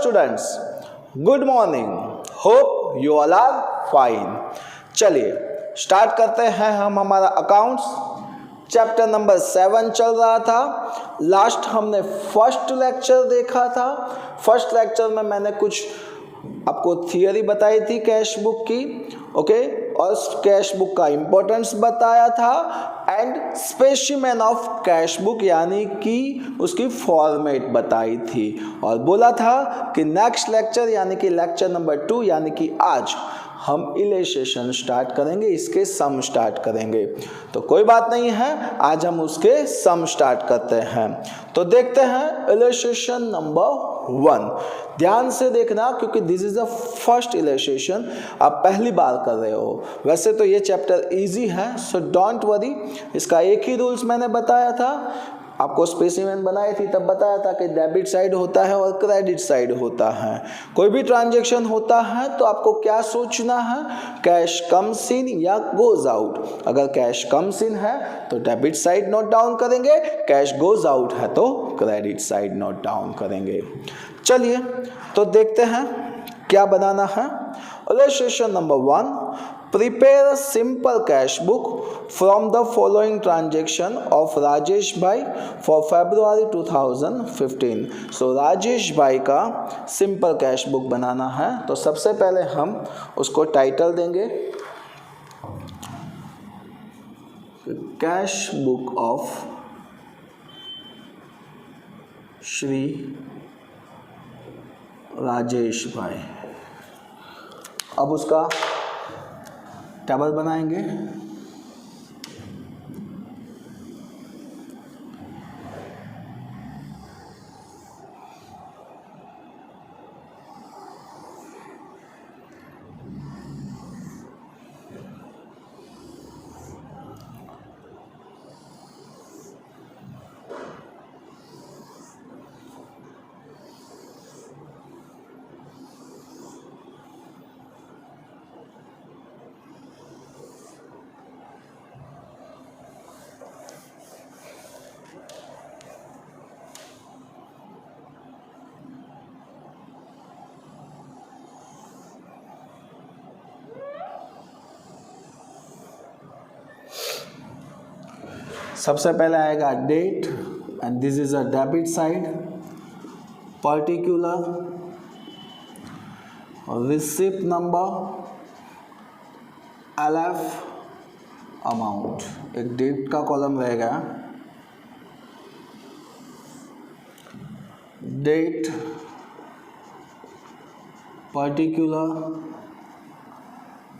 Students, good morning. Hope you all are fine. चलिए start करते हैं हम हमारा अकाउंट्स। चैप्टर नंबर 7 चल रहा था। लास्ट हमने फर्स्ट लेक्चर देखा था। फर्स्ट लेक्चर में मैंने कुछ आपको थियरी बताई थी कैश बुक की, ओके, और कैश बुक का इम्पोर्टेंस बताया था and specimen of cash book यानी कि उसकी फॉर्मेट बताई थी, और बोला था कि नेक्स्ट लेक्चर यानी कि लेक्चर नंबर 2 यानी कि आज हम इलस्ट्रेशन स्टार्ट करेंगे, इसके सम स्टार्ट करेंगे। तो कोई बात नहीं है, आज हम उसके सम स्टार्ट करते हैं। तो देखते हैं इलस्ट्रेशन नंबर 1। ध्यान से देखना क्योंकि this is the first illustration, आप पहली बार कर रहे हो। वैसे तो ये चैप्टर इजी है, सो डोंट वरी। इसका एक ही रूल्स मैंने बताया था, आपको स्पेसिमेन बनाई थी तब बताया था कि डेबिट साइड होता है और क्रेडिट साइड होता है। कोई भी ट्रांजैक्शन होता है तो आपको क्या सोचना है, कैश कम्स इन या गोज आउट। अगर कैश कम्स इन है तो डेबिट साइड नोट डाउन करेंगे, कैश गोज आउट है तो क्रेडिट साइड नोट डाउन करेंगे। चलिए तो देखते हैं क्या बनाना है। Illustration number 1, prepare a simple cash book from the following transaction of Rajesh भाई for February 2015। सो राजेश भाई का सिंपल कैश बुक बनाना है। तो सबसे पहले हम उसको टाइटल देंगे cash book of Shri Rajesh bhai. अब उसका टेबल बनाएंगे। सबसे पहले आएगा date and this is a debit side, particular, receipt number, LF, amount. एक डेट का कॉलम रहेगा, डेट, पर्टिकुलर,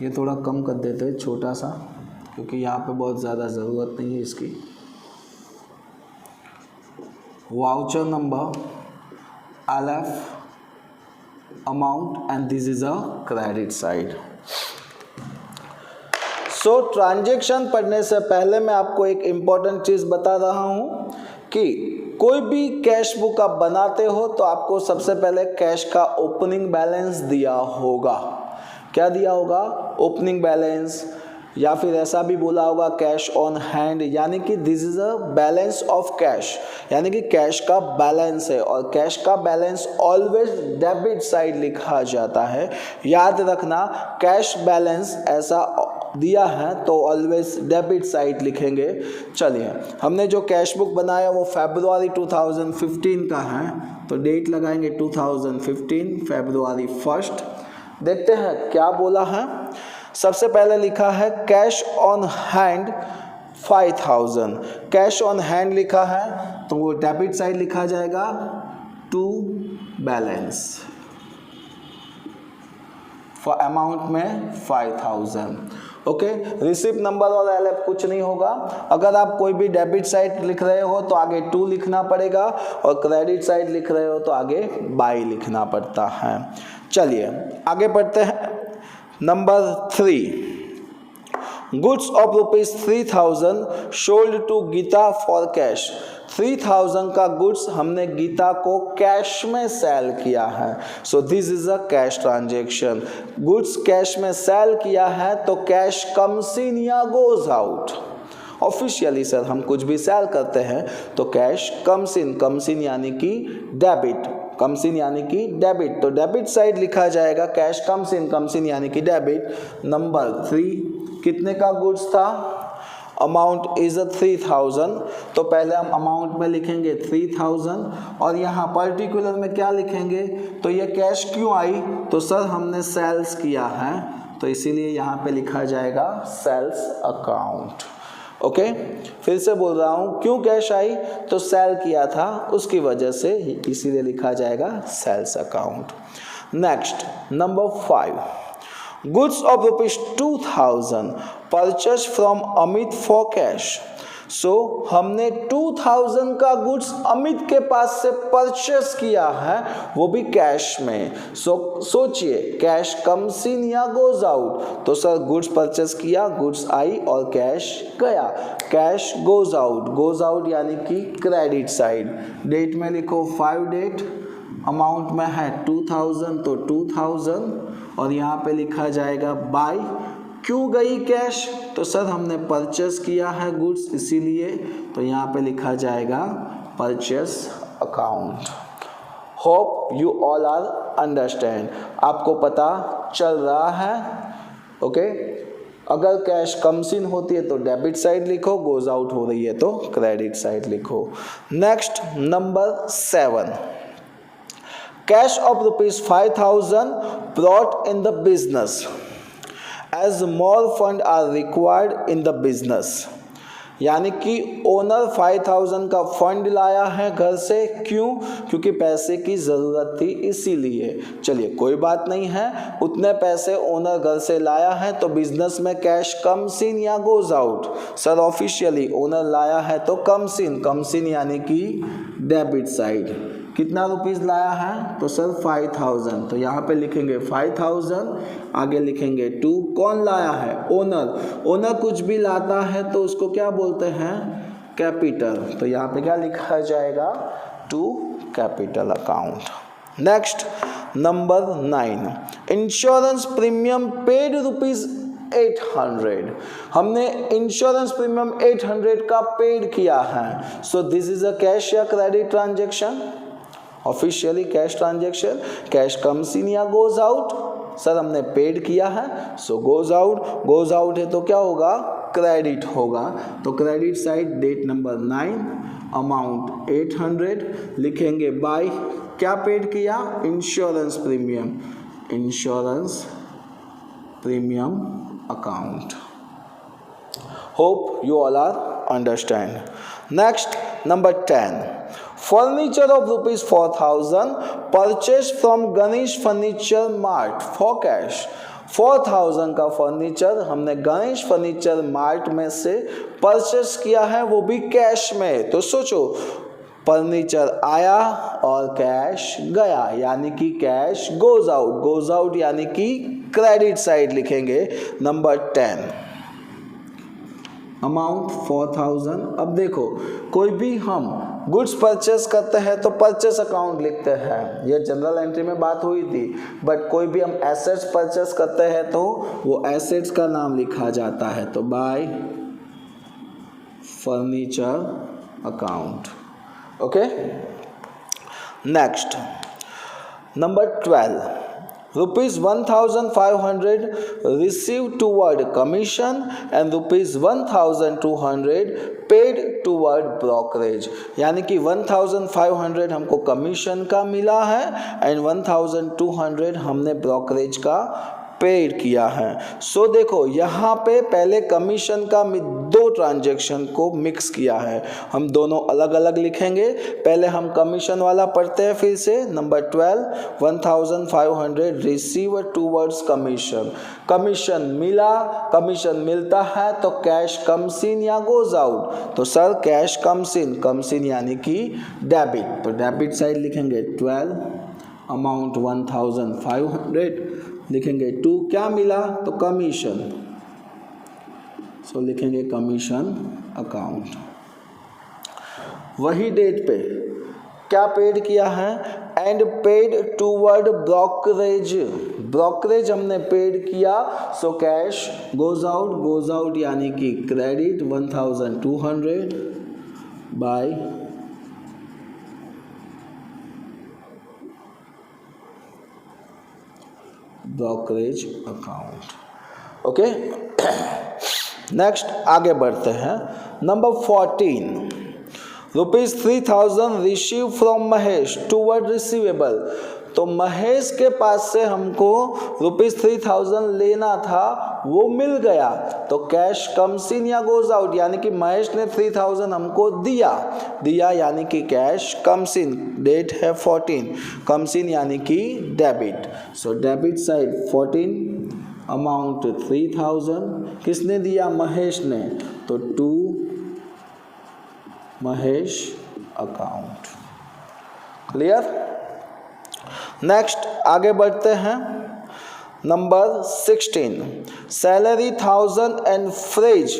ये थोड़ा कम कर देते हैं छोटा सा क्योंकि यहाँ पे बहुत ज़्यादा ज़रूरत नहीं है इसकी, voucher number, LF, amount and this is a credit side. So transaction पढ़ने से पहले मैं आपको एक इम्पॉर्टेंट चीज़ बता रहा हूँ कि कोई भी कैश बुक आप बनाते हो तो आपको सबसे पहले कैश का ओपनिंग बैलेंस दिया होगा। क्या दिया होगा? ओपनिंग बैलेंस, या फिर ऐसा भी बोला होगा कैश ऑन हैंड, यानी कि this is a balance of cash, यानी कि कैश का बैलेंस है, और कैश का बैलेंस ऑलवेज डेबिट साइड लिखा जाता है। याद रखना, कैश बैलेंस ऐसा दिया है तो ऑलवेज डेबिट साइड लिखेंगे। चलिए, हमने जो कैश बुक बनाया वो फरवरी 2015 का है, तो डेट लगाएंगे 2015 फरवरी 1। देखते हैं क्या बोला है। सबसे पहले लिखा है cash on hand 5000। Cash on hand लिखा है तो वो डेबिट साइड लिखा जाएगा टू बैलेंस फॉर अमाउंट में 5000। ओके, रिसिप्ट नंबर और LF कुछ नहीं होगा। अगर आप कोई भी डेबिट साइड लिख रहे हो तो आगे 2 लिखना पड़ेगा, और क्रेडिट साइड लिख रहे हो तो आगे बाई लिखना पड़ता है। चलिए आगे बढ़ते हैं। Number 3, goods of ₹3000 sold to Geeta for cash. 3000 का गुड्स हमने गीता को कैश में सेल किया है, so this is a cash transaction. Goods cash में सेल किया है तो कैश कम्स इन या गोज आउट। ऑफिशियली सर हम कुछ भी सेल करते हैं तो कैश कम्स इन यानी कि डेबिट, कम्स इन यानी कि डेबिट, तो डेबिट साइड लिखा जाएगा कैश कम्स इन यानी कि डेबिट। नंबर 3 कितने का गुड्स था, अमाउंट इज 3000, तो पहले हम अमाउंट में लिखेंगे 3000 और यहाँ पर्टिकुलर में क्या लिखेंगे, तो ये कैश क्यों आई, तो सर हमने सेल्स किया है, तो इसीलिए यहाँ पे लिखा जाएगा सेल्स अकाउंट। ओके, फिर से बोल रहा हूँ, क्यों कैश आई, तो सेल किया था उसकी वजह से, इसीलिए लिखा जाएगा sales account. Next number 5, goods of ₹2000 purchase from Amit for cash. So हमने 2000 का गुड्स अमित के पास से परचेस किया है, वो भी कैश में। सोचिए कैश कम्स इन या गोज आउट, तो सर गुड्स परचेस किया, गुड्स आई और कैश गया, कैश गोज आउट यानी कि क्रेडिट साइड। डेट में लिखो 5 डेट, अमाउंट में है 2000 तो 2000 और यहाँ पे लिखा जाएगा बाय। क्यों गई कैश, तो सर हमने परचेस किया है गुड्स इसीलिए, तो यहाँ पे लिखा जाएगा purchase account. Hope you all are understand, आपको पता चल रहा है। ओके, अगर कैश कम्स इन होती है तो डेबिट साइड लिखो, गोज आउट हो रही है तो क्रेडिट साइड लिखो। Next number 7, cash of ₹5000 brought in the business as more fund are required in the business, यानी कि ओनर 5000 का फंड लाया है घर से, क्यों, क्योंकि पैसे की ज़रूरत थी इसीलिए। चलिए कोई बात नहीं है, उतने पैसे ओनर घर से लाया है तो बिजनेस में कैश कम्स इन या goes out, sir officially owner लाया है तो कम्स इन यानी कि डेबिट साइड। कितना रुपीस लाया है, तो सर 5000, तो यहाँ पे लिखेंगे 5000, आगे लिखेंगे 2, कौन लाया है, ओनर कुछ भी लाता है तो उसको क्या बोलते हैं, कैपिटल, तो यहाँ पे क्या लिखा जाएगा 2 capital account. Next number 9, insurance premium paid ₹800, हमने इंश्योरेंस प्रीमियम 800 का पेड किया है। So this is a cash या credit transaction, officially cash transaction. Cash comes in या गोज आउट, सर हमने पेड किया है, सो गोज आउट है तो क्या होगा, क्रेडिट होगा, तो credit side date number 9, amount 800, लिखेंगे बाय, क्या पेड किया, insurance premium account. Hope you all are understand. Next number 10, furniture of ₹4000 purchase from Ganesh furniture mart for cash. 4000 का फर्नीचर हमने गणेश फर्नीचर मार्ट में से परचेस किया है, वो भी कैश में। तो सोचो फर्नीचर आया और कैश गया, यानी कि कैश गोज आउट यानी कि क्रेडिट साइड लिखेंगे। Number 10, amount 4000। अब देखो कोई भी हम गुड्स परचेस करते हैं तो परचेस अकाउंट लिखते हैं, यह जनरल एंट्री में बात हुई थी, बट कोई भी हम एसेट्स परचेस करते हैं तो वो एसेट्स का नाम लिखा जाता है, तो bye furniture account. Okay, next number 12, ₹1500 received toward commission and ₹1200 paid toward brokerage, यानी कि 1500 हमको कमीशन का मिला है एंड 1200 हमने ब्रोकरेज का पेड किया है। सो देखो यहाँ पे पहले कमीशन का 2 ट्रांजेक्शन को मिक्स किया है, हम दोनों अलग अलग लिखेंगे। पहले हम कमीशन वाला पढ़ते हैं फिर से। Number 12, 1500 receive towards commission, commission मिला, कमीशन मिलता है तो कैश कम्स इन या गोज आउट, तो सर कैश कम्स इन यानी कि डेबिट, तो डेबिट साइड लिखेंगे 12, अमाउंट 1500, लिखेंगे 2, क्या मिला, तो कमीशन, सो लिखेंगे कमीशन अकाउंट। वही डेट पे क्या पेड किया है, एंड पेड टूवर्ड ब्रोकरेज हमने पेड किया, सो कैश गोज आउट यानी कि credit 1200 by brokerage account. Okay, next आगे बढ़ते हैं। Number 14, ₹3000 receive from Mahesh toward receivable. तो महेश के पास से हमको ₹3000 लेना था, वो मिल गया, तो कैश कम्स इन या गोज आउट, यानी कि महेश ने 3000 हमको दिया यानी कि कैश कम्स इन। डेट है 14, कम्स इन यानी कि debit. So debit side 14, amount 3000, किसने दिया? महेश ने, तो to Mahesh account. Clear? Next आगे बढ़ते हैं। Number 16, salary 1000 and freight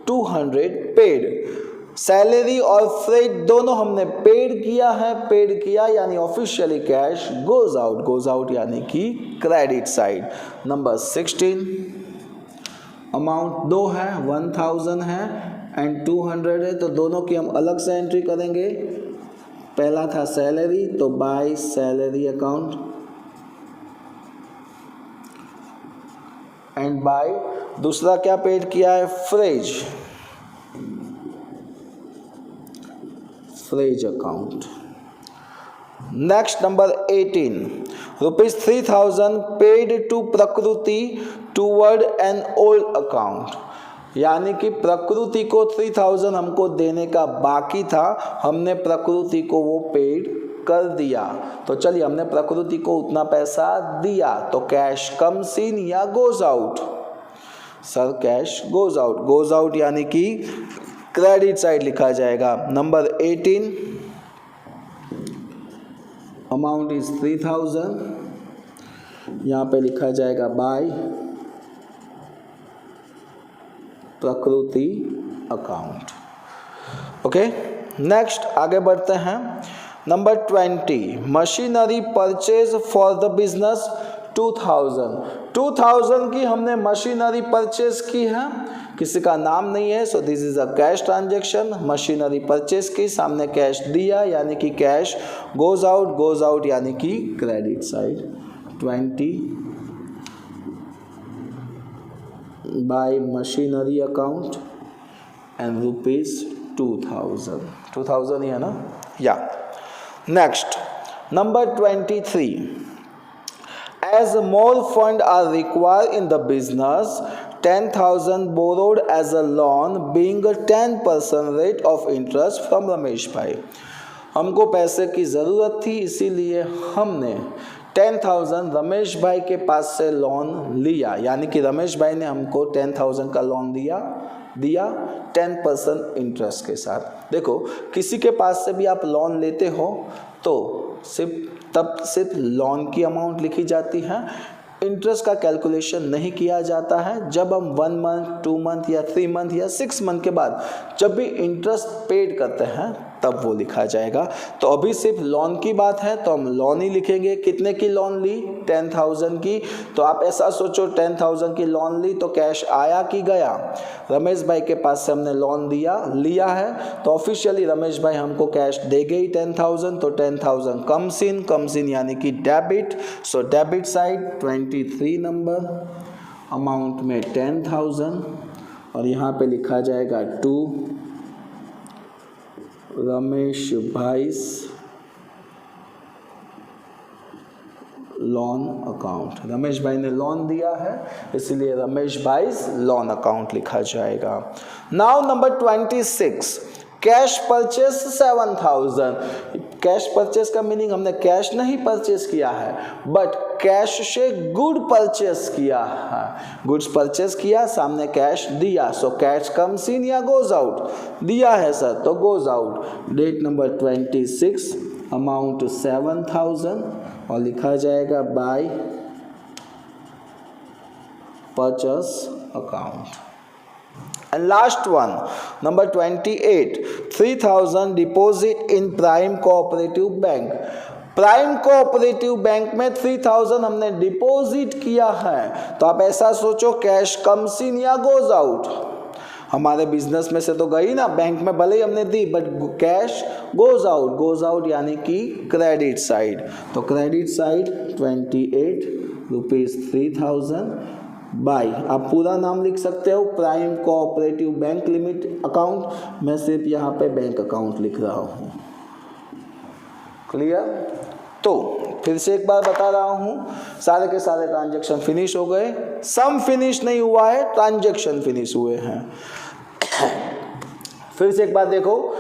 200 paid. Salary और फ्रेज दोनों हमने पेड किया यानी ऑफिशियली कैश गोज आउट यानी कि क्रेडिट साइड। नंबर 16, अमाउंट 2 है, 1000 है एंड 200 है, तो दोनों की हम अलग से एंट्री करेंगे। पहला था सैलरी, तो by salary account and by दूसरा क्या पेड किया है? Freight account. Next number 18, ₹3000 paid to Prakriti toward an old account. यानी कि प्रकृति को 3000 हमको देने का बाकी था, हमने प्रकृति को वो पेड कर दिया। तो चलिए, हमने प्रकृति को उतना पैसा दिया, तो कैश कम्स इन या goes out? Sir cash goes out यानी कि क्रेडिट साइड लिखा जाएगा। नंबर 18, अमाउंट इज 3000, यहाँ पे लिखा जाएगा बाय प्रकृति अकाउंट। ओके, नेक्स्ट आगे बढ़ते हैं। Number 20, machinery purchase for the business 2000 की हमने मशीनरी परचेज की है, किसी का नाम नहीं है, so this is a cash transaction. Machinery purchase की, सामने कैश दिया यानी कि कैश गोज आउट यानी कि credit side. 20 bye machinery account and ₹2000 ही है ना, या। Next number 23, as more fund are required in the business, 10,000 borrowed as a loan being a 10% rate of interest from Ramesh भाई। हमको पैसे की ज़रूरत थी, इसीलिए हमने 10,000 रमेश भाई के पास से लोन लिया, यानी कि रमेश भाई ने हमको 10,000 का लोन दिया 10% इंटरेस्ट के साथ। देखो, किसी के पास से भी आप लोन लेते हो तो सिर्फ लोन की अमाउंट लिखी जाती है, इंटरेस्ट का कैलकुलेशन नहीं किया जाता है। जब हम 1 मंथ 2 मंथ या 3 मंथ या 6 मंथ के बाद जब भी इंटरेस्ट पेड करते हैं तब वो लिखा जाएगा। तो अभी सिर्फ लोन की बात है तो हम लोन ही लिखेंगे। कितने की लोन ली? 10,000 की। तो आप ऐसा सोचो, 10,000 की लोन ली तो कैश आया कि गया? रमेश भाई के पास से हमने लोन लिया है, तो ऑफिशियली रमेश भाई हमको कैश दे गई 10,000, तो 10,000 कम्स इन यानी कि debit. So debit side 23 number, amount में 10,000 और यहाँ पे लिखा जाएगा to Ramesh Bhai's loan account. Ramesh Bhai ने लोन दिया है इसलिए रमेश भाईस लोन अकाउंट लिखा जाएगा। Now number 26, cash purchase 7,000। Cash purchase का मीनिंग हमने कैश नहीं परचेस किया है बट कैश से गुड परचेस किया है। गुड्स परचेस किया, सामने कैश दिया, सो कैश कम्स इन या गोज आउट? दिया है सर तो goes out. Date number 26, amount 7,000 और लिखा जाएगा by purchase account. And last one, number 28, 3,000 deposit in Prime Cooperative Bank। Prime cooperative bank में 3,000 हमने डिपॉजिट किया है, तो आप ऐसा सोचो कैश कम्स इन या गोज आउट? हमारे बिजनेस में से तो गई ना, बैंक में भले ही हमने दी बट कैश गोज आउट यानी कि क्रेडिट साइड। तो क्रेडिट साइड 28, ₹3000 बाई, आप पूरा नाम लिख सकते हो, prime cooperative bank limited account. मैं सिर्फ यहाँ पे बैंक अकाउंट लिख रहा हूँ। क्लियर? तो फिर से एक बार बता रहा हूँ, सारे के सारे ट्रांजैक्शन फिनिश हो गए, सम फिनिश नहीं हुआ है, ट्रांजैक्शन फिनिश हुए हैं। फिर से एक बार देखो,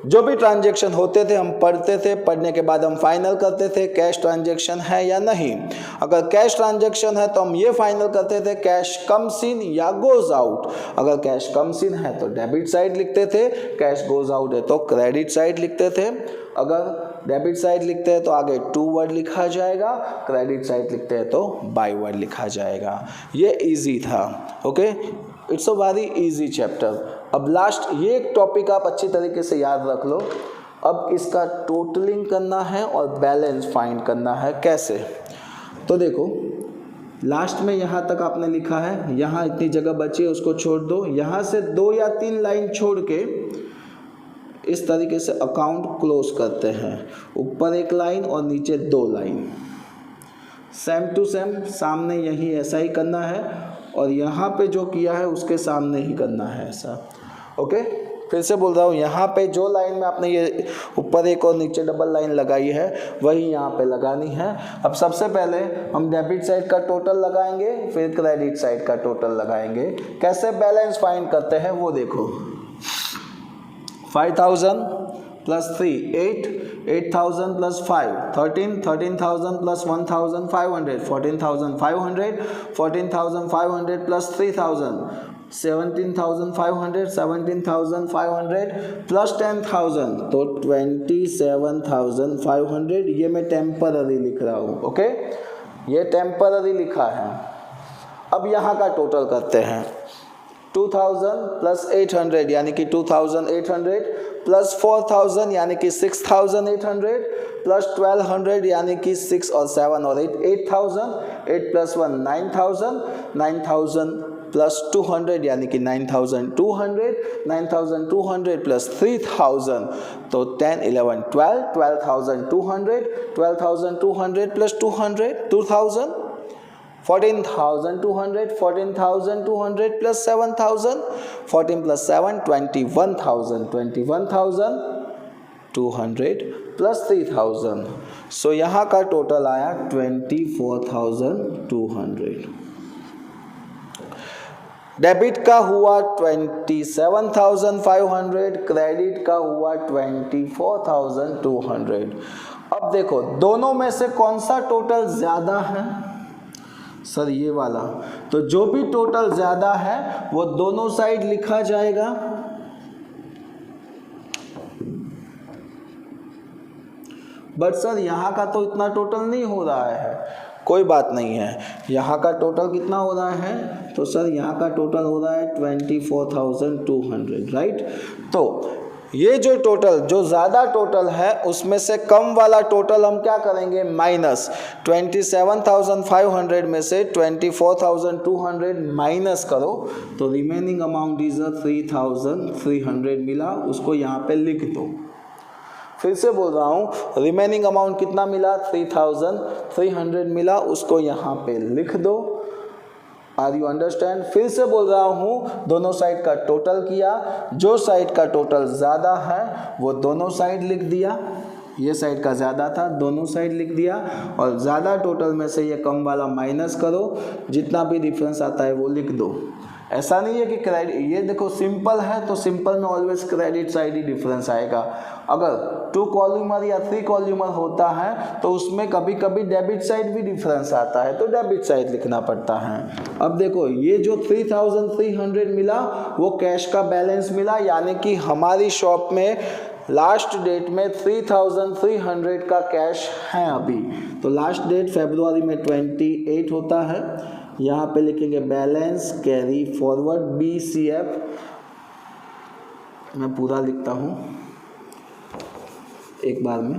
जो भी ट्रांजैक्शन होते थे हम पढ़ते थे, पढ़ने के बाद हम फाइनल करते थे कैश ट्रांजैक्शन है या नहीं। अगर कैश ट्रांजैक्शन है तो हम ये फाइनल करते थे कैश कम्स इन या गोज आउट। अगर कैश कम्स इन है तो डेबिट साइड लिखते थे, कैश गोज आउट है तो क्रेडिट साइड लिखते थे। अगर डेबिट साइड लिखते हैं तो आगे टू वर्ड लिखा जाएगा, क्रेडिट साइड लिखते हैं तो बाय वर्ड लिखा जाएगा। ये इजी था। Okay, it's a very easy chapter. अब लास्ट ये एक टॉपिक आप अच्छी तरीके से याद रख लो। अब इसका टोटलिंग करना है और बैलेंस फाइंड करना है। कैसे? तो देखो, लास्ट में यहाँ तक आपने लिखा है, यहाँ इतनी जगह बची है उसको छोड़ दो, यहाँ से 2 या 3 लाइन छोड़ के इस तरीके से अकाउंट क्लोज करते हैं। ऊपर 1 लाइन और नीचे 2 लाइन, सेम टू सेम सामने यही ऐसा ही करना है, और यहाँ पे जो किया है उसके सामने ही करना है ऐसा। ओके, फिर से बोल रहा हूँ, यहाँ पे जो लाइन में आपने ये ऊपर 1 और नीचे डबल लाइन लगाई है वही यहाँ पे लगानी है। अब सबसे पहले हम डेबिट साइड का टोटल लगाएंगे, फिर क्रेडिट साइड का टोटल लगाएंगे। कैसे बैलेंस फाइंड करते हैं वो देखो। 5000 plus 3 8, 8000 plus 5 13, 13000 plus 1500 14500, 14500 plus 3000 17500 plus 10000 तो 27500। ये मैं टेम्पररी लिख रहा हूँ। ओके, ये टेम्पररी लिखा है। अब यहाँ का टोटल करते हैं। 2000 plus 800 यानी कि 2800 प्लस 4000 यानी कि 6800 प्लस 1200 यानी कि 6 और 7 और 8 8000, 8 plus 1 9000, 9000 प्लस 200 यानी कि 9200, 9200 प्लस 3000 तो 10 11 12 12200, 12200 प्लस 200 2000, 14200, 14200 plus 7000, 14 plus 7 21000, 21200 plus 3000। सो यहाँ का टोटल आया 24200। डेबिट का हुआ 27500, क्रेडिट का हुआ 24200। अब देखो दोनों में से कौन सा टोटल ज़्यादा है? सर ये वाला। तो जो भी टोटल ज़्यादा है वो दोनों साइड लिखा जाएगा। बट सर यहाँ का तो इतना टोटल नहीं हो रहा है। कोई बात नहीं है, यहाँ का टोटल कितना हो रहा है? तो सर यहाँ का टोटल हो रहा है 24200, राइट। तो ये जो टोटल जो ज़्यादा टोटल है उसमें से कम वाला टोटल हम क्या करेंगे? माइनस 27500 में से 24200 माइनस करो तो रिमेनिंग अमाउंट इज 3300 मिला, उसको यहाँ पे लिख दो। फिर से बोल रहा हूँ, रिमेनिंग अमाउंट कितना मिला? 3300 मिला, उसको यहाँ पे लिख दो। Are you understand? फिर से बोल रहा हूँ, दोनों साइड का टोटल किया, जो साइड का टोटल ज़्यादा है वो दोनों साइड लिख दिया, ये साइड का ज़्यादा था दोनों साइड लिख दिया, और ज़्यादा टोटल में से ये कम वाला माइनस करो, जितना भी डिफरेंस आता है वो लिख दो। ऐसा नहीं है कि क्रेडिट, ये देखो सिंपल है तो सिंपल में ऑलवेज क्रेडिट साइड ही डिफरेंस आएगा। अगर 2 कॉल्यूमर या 3 कॉल्यूमर होता है तो उसमें कभी कभी डेबिट साइड भी डिफरेंस आता है तो डेबिट साइड लिखना पड़ता है। अब देखो ये जो 3300 मिला वो कैश का बैलेंस मिला, यानी कि हमारी शॉप में लास्ट डेट में 3300 का कैश है अभी। तो लास्ट डेट फरवरी में 28 होता है। यहाँ पे लिखेंगे बैलेंस कैरी फॉरवर्ड BCF। मैं पूरा लिखता हूँ एक बार में।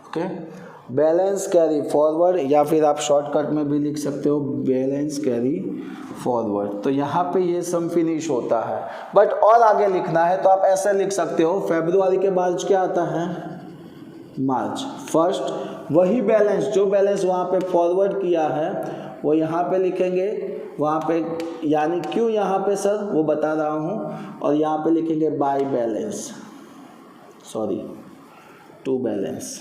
ओके, बैलेंस कैरी फॉरवर्ड, या फिर आप शॉर्टकट में भी लिख सकते हो बैलेंस कैरी फॉरवर्ड। तो यहाँ पे ये सम फिनिश होता है, बट और आगे लिखना है तो आप ऐसे लिख सकते हो, फरवरी के बाद क्या आता है, मार्च। फर्स्ट वही बैलेंस, जो बैलेंस वहाँ पे फॉरवर्ड किया है वो यहाँ पे लिखेंगे, वहाँ पे यानी क्यों यहाँ पे सर वो बता रहा हूँ, और यहाँ पे लिखेंगे by balance, sorry to balance.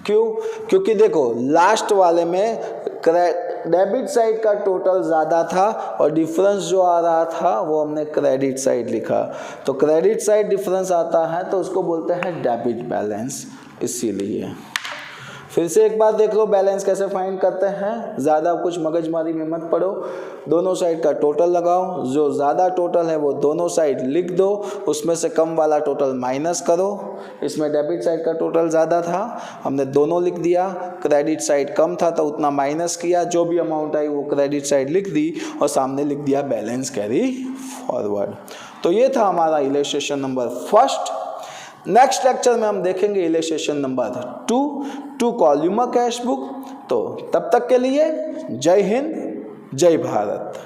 क्यों? क्योंकि देखो लास्ट वाले में डेबिट साइड का टोटल ज़्यादा था और डिफरेंस जो आ रहा था वो हमने क्रेडिट साइड लिखा, तो क्रेडिट साइड डिफरेंस आता है तो उसको बोलते हैं डेबिट बैलेंस, इसीलिए। फिर से एक बार देख लो बैलेंस कैसे फाइंड करते हैं, ज़्यादा कुछ मगजमारी में मत पड़ो, दोनों साइड का टोटल लगाओ, जो ज़्यादा टोटल है वो दोनों साइड लिख दो, उसमें से कम वाला टोटल माइनस करो। इसमें डेबिट साइड का टोटल ज़्यादा था, हमने दोनों लिख दिया, क्रेडिट साइड कम था तो उतना माइनस किया, जो भी अमाउंट आई वो क्रेडिट साइड लिख दी और सामने लिख दिया बैलेंस कैरी फॉरवर्ड। तो ये था हमारा illustration number first. Next lecture में हम देखेंगे illustration number 2, two columnar cash book. तो तब तक के लिए जय हिंद, जय भारत।